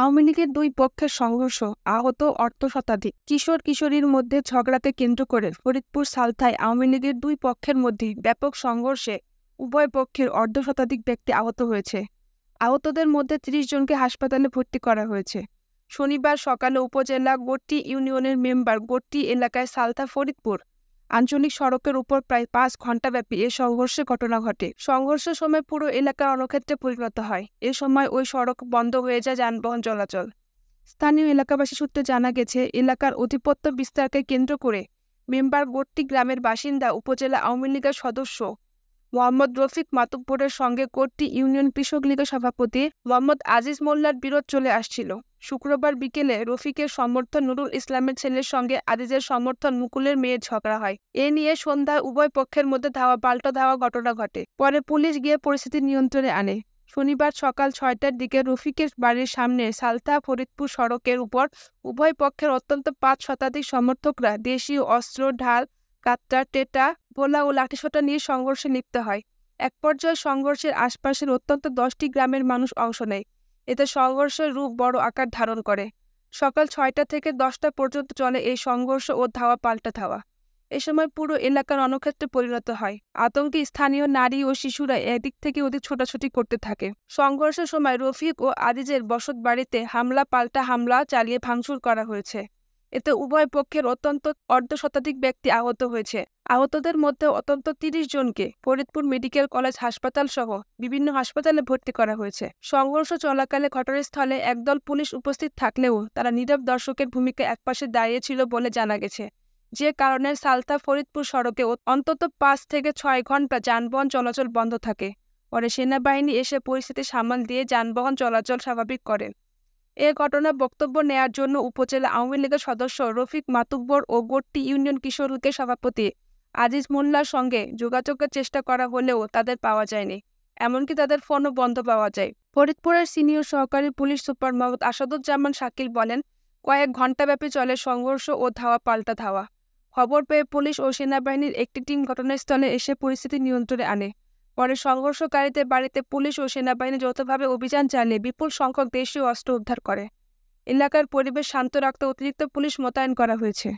আওয়ামী লীগের দুই পক্ষের সংঘর্ষ, আহত অর্ধশতাধিক। কিশোর-কিশোরীর মধ্যে ঝগড়াকে কেন্দ্র করে ফরিদপুর সালথায় আওয়ামী লীগের দুই পক্ষের মধ্যে ব্যাপক সংঘর্ষে উভয় পক্ষের অর্ধশতাধিক ব্যক্তি আহত হয়েছে। আহতদের মধ্যে ৩০ জনকে হাসপাতালে ভর্তি করা হয়েছে। শনিবার সকালে উপজেলা গট্টি ইউনিয়নের মেম্বার গট্টি এলাকায় সালথা ফরিদপুর আঞ্চলিক সড়কের উপর প্রায় ৫ ঘণ্টাব্যাপী এ সংঘর্ষের ঘটনা ঘটে। সংঘর্ষের সময় পুরো এলাকা রণক্ষেত্রে পরিণত হয়। এ সময় ওই সড়ক বন্ধ হয়ে যায় যানবাহন চলাচল। স্থানীয় এলাকাবাসী সূত্রে জানা গেছে, এলাকার আধিপত্য বিস্তারকে কেন্দ্র করে মেম্বার গট্টি গ্রামের বাসিন্দা উপজেলা আওয়ামী লীগের সদস্য মোহাম্মদ রফিক মাতুব্বরের সঙ্গে গট্টি ইউনিয়ন কৃষক লীগের সভাপতি মোহাম্মদ আজিজ মোল্লার বিরোধ চলে আসছিল। শুক্রবার বিকেলে রফিকের সমর্থক নুরুল ইসলামের ছেলের সঙ্গে আজিজের সমর্থক মুকুলের মেয়ের ঝগড়া হয়। এ নিয়ে সন্ধ্যায় উভয় পক্ষের মধ্যে পাল্টা ধাওয়া ঘটনা ঘটে। পরে পুলিশ গিয়ে পরিস্থিতি নিয়ন্ত্রণে আনে। শনিবার সকাল ৬টার দিকে রফিকের বাড়ির সামনে সালথা ফরিদপুর সড়কের উপর উভয় পক্ষের অত্যন্ত ৫ শতাধিক সমর্থকরা দেশীয় অস্ত্র, ঢাল, কাঁটা, টেটা, গোলা ও লাঠিসোঁটা নিয়ে সংঘর্ষে লিপ্ত হয়। এক পর্যায়ে সংঘর্ষের আশপাশের অত্যন্ত ১০টি গ্রামের মানুষ অংশ নেয়। এতে সংঘর্ষের রূপ বড় আকার ধারণ করে। সকাল ৬টা থেকে ১০টা পর্যন্ত চলে এই সংঘর্ষ ও ধাওয়া পাল্টা ধাওয়া। এ সময় পুরো এলাকা রণক্ষেত্রে পরিণত হয়। আতঙ্কে স্থানীয় নারী ও শিশুরা এদিক থেকে ওদিক ছোটাছুটি করতে থাকে। সংঘর্ষের সময় রফিক ও আজিজের বসত বাড়িতে হামলা পাল্টা হামলা চালিয়ে ভাঙচুর করা হয়েছে। এতে উভয় পক্ষের অর্ধশতাধিক ব্যক্তি আহত হয়েছে। আহতদের মধ্যে অন্তত ৩০ জনকে ফরিদপুর মেডিকেল কলেজ হাসপাতাল সহ বিভিন্ন হাসপাতালে ভর্তি করা হয়েছে। সংঘর্ষ চলাকালে ঘটনাস্থলে একদল পুলিশ উপস্থিত থাকলেও তারা নীরব দর্শকের ভূমিকায় একপাশে দাঁড়িয়েছিল বলে জানা গেছে, যে কারণে সালথা ফরিদপুর সড়কে অন্তত ৫ থেকে ৬ ঘণ্টা যানবাহন চলাচল বন্ধ থাকে। পরে সেনাবাহিনী এসে পরিস্থিতি সামাল দিয়ে যানবাহন চলাচল স্বাভাবিক করে। এ ঘটনায় বক্তব্য নেয়ার জন্য উপজেলা আওয়ামী লীগের সদস্য রফিক মাতুব্বর ও গট্টি ইউনিয়ন কিশোর লীগের সভাপতি আজিজ মোল্লার সঙ্গে যোগাযোগের চেষ্টা করা হলেও তাদের পাওয়া যায়নি। এমনকি তাদের ফোনও বন্ধ পাওয়া যায়। ফরিদপুরের সিনিয়র সহকারী পুলিশ সুপার মোহাম্মদ আসাদুজ্জামান শাকিল বলেন, কয়েক ঘণ্টাব্যাপী চলে সংঘর্ষ ও ধাওয়া পাল্টা ধাওয়া। খবর পেয়ে পুলিশ ও সেনাবাহিনীর একটি টিম ঘটনাস্থলে এসে পরিস্থিতি নিয়ন্ত্রণে আনে। পরে সংঘর্ষকারীদের বাড়িতে পুলিশ ও সেনাবাহিনী যৌথভাবে অভিযান চালিয়ে বিপুল সংখ্যক দেশীয় অস্ত্র উদ্ধার করে। এলাকার পরিবেশ শান্ত রাখতে অতিরিক্ত পুলিশ মোতায়েন করা হয়েছে।